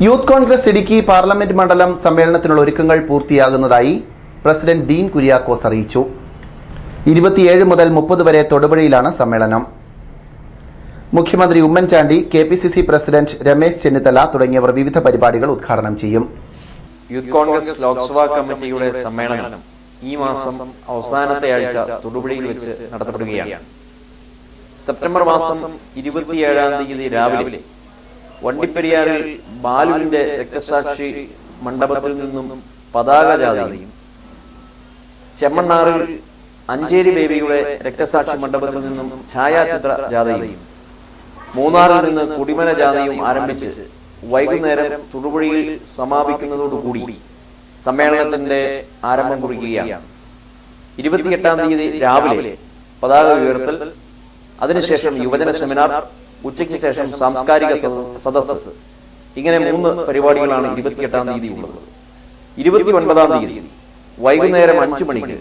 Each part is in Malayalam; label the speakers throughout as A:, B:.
A: യൂത്ത് കോൺഗ്രസ് ഇടുക്കി പാർലമെന്റ് മണ്ഡലം സമ്മേളനത്തിനുള്ള ഒരുക്കങ്ങൾ പൂർത്തിയാകുന്നതായി പ്രസിഡന്റ് ഡീൻ കുര്യാക്കോസ് അറിയിച്ചു. 27 മുതൽ 30 വരെ തൊടുപുഴയിലാണ് സമ്മേളനം. മുഖ്യമന്ത്രി ഉമ്മൻചാണ്ടി, കെപിസിസി പ്രസിഡന്റ് രമേശ് ചെന്നിത്തല തുടങ്ങിയവർ വിവിധ പരിപാടികൾ ഉദ്ഘാടനം ചെയ്യും.
B: യൂത്ത് കോൺഗ്രസ് ലോക്സഭാ കമ്മിറ്റിയുടെ സമ്മേളനം ഈ മാസം അവസാനത്തെ ആഴ്ച തൊടുപുഴയിൽ വെച്ച് നടത്തപ്പെടുകയാണ്. സെപ്റ്റംബർ മാസം 27-ാം തീയതി രാവിലെ വണ്ടിപ്പെരിയാറിൽ ബാലുവിന്റെ രക്തസാക്ഷി മണ്ഡപത്തിൽ നിന്നും പതാക ജാഥയും, ചെമ്മണ്ണാറിൽ അഞ്ചേരി ബേബിയുടെ രക്തസാക്ഷി മണ്ഡപത്തിൽ നിന്നും ഛായാചിത്ര ജാഥയും, മൂന്നാറിൽ നിന്ന് കൊടിമര ജാഥയും ആരംഭിച്ച് വൈകുന്നേരം തൊടുപുഴയിൽ സമാപിക്കുന്നതോടുകൂടി സമ്മേളനത്തിന്റെ ആരംഭം കുറിക്കുകയാണ്. 28-ാം തീയതി രാവിലെ പതാക ഉയർത്തൽ, അതിനുശേഷം യുവജന സെമിനാർ, ഉച്ചയ്ക്ക് ശേഷം സാംസ്കാരിക സദസ്സ്, ഇങ്ങനെ 3 പരിപാടികളാണ് 28-ാം തീയതി ഉള്ളത്. 29-ാം തീയതി വൈകുന്നേരം 5 മണിക്ക്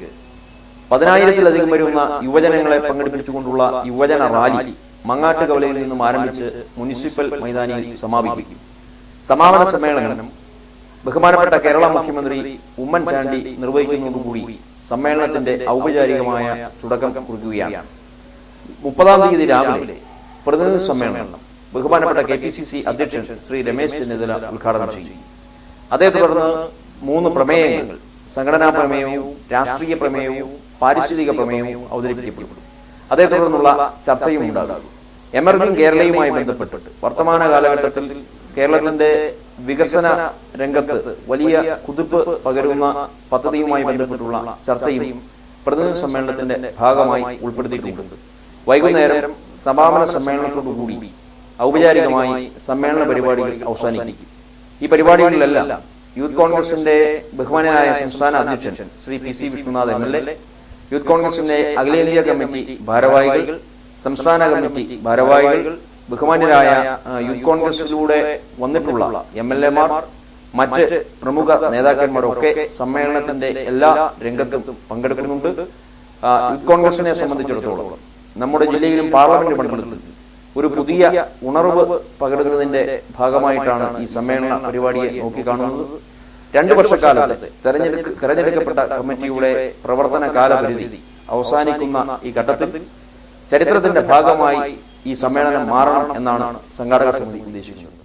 B: 10,000-ലധികം വരുന്ന യുവജനങ്ങളെ പങ്കെടുപ്പിച്ചുകൊണ്ടുള്ള യുവജന റാലി മങ്ങാട്ടുകവലയിൽ നിന്നും ആരംഭിച്ച് മുനിസിപ്പൽ മൈതാനിയിൽ സമാപിക്കും. സമാപന സമ്മേളനം ബഹുമാനപ്പെട്ട കേരള മുഖ്യമന്ത്രി ഉമ്മൻചാണ്ടി നിർവഹിക്കുന്നതോടുകൂടി സമ്മേളനത്തിന്റെ ഔപചാരികമായ തുടക്കം കുറിക്കുകയാണ്. 30-ാം തീയതി രാവിലെ പ്രതിനിധി സമ്മേളനം ബഹുമാനപ്പെട്ട കെപിസിസി അധ്യക്ഷൻ ശ്രീ രമേശ് ചെന്നിത്തല ഉദ്ഘാടനം ചെയ്യും. അതേ തുടർന്ന് 3 പ്രമേയങ്ങൾ, സംഘടനാ പ്രമേയവും രാഷ്ട്രീയ പ്രമേയവും പാരിസ്ഥിതിക പ്രമേയവും അവതരിപ്പിക്കപ്പെടും. അതേ തുടർന്നുള്ള ചർച്ചയും ഉണ്ടാകും. എമർജിംഗ് കേരളയുമായി ബന്ധപ്പെട്ട് വർത്തമാന കാലഘട്ടത്തിൽ കേരളത്തിന്റെ വികസന രംഗത്ത് വലിയ കുതിപ്പ് പകരുന്ന പദ്ധതിയുമായി ബന്ധപ്പെട്ടുള്ള ചർച്ചയും പ്രതിനിധി സമ്മേളനത്തിന്റെ ഭാഗമായി ഉൾപ്പെടുത്തിയിട്ടുണ്ട്. വൈകുന്നേരം സമാപന സമ്മേളനത്തോടുകൂടി ഔപചാരികമായി സമ്മേളന പരിപാടികൾ അവസാനിക്കും. ഈ പരിപാടികളിലെല്ലാം യൂത്ത് കോൺഗ്രസിന്റെ ബഹുമാനനായ സംസ്ഥാന അധ്യക്ഷൻ Shri PC Vishnunath MLA, youth കോൺഗ്രസിന്റെ അഖിലേന്ത്യാ കമ്മിറ്റി ഭാരവാഹികൾ, സംസ്ഥാന കമ്മിറ്റി ഭാരവാഹികൾ, ബഹുമാന്യരായ യൂത്ത് കോൺഗ്രസിലൂടെ വന്നിട്ടുള്ള MLA-മാർ, മറ്റ് പ്രമുഖ നേതാക്കന്മാരൊക്കെ സമ്മേളനത്തിന്റെ എല്ലാ രംഗത്തും പങ്കെടുക്കുന്നുണ്ട്. യൂത്ത് കോൺഗ്രസിനെ സംബന്ധിച്ചിടത്തോളം നമ്മുടെ ജില്ലയിലും പാർലമെന്റ് മണ്ഡലത്തിൽ ഒരു പുതിയ ഉണർവ് പകരുന്നതിന്റെ ഭാഗമായിട്ടാണ് ഈ സമ്മേളന പരിപാടിയെ നോക്കിക്കാണുന്നത്. 2 വർഷക്കാലത്തെ തെരഞ്ഞെടുക്കപ്പെട്ട കമ്മിറ്റിയുടെ പ്രവർത്തന കാലപരിധി അവസാനിക്കുന്ന ഈ ഘട്ടത്തിൽ ചരിത്രത്തിന്റെ ഭാഗമായി ഈ സമ്മേളനം മാറണം എന്നാണ് സംഘാടക സമിതി ഉദ്ദേശിക്കുന്നത്.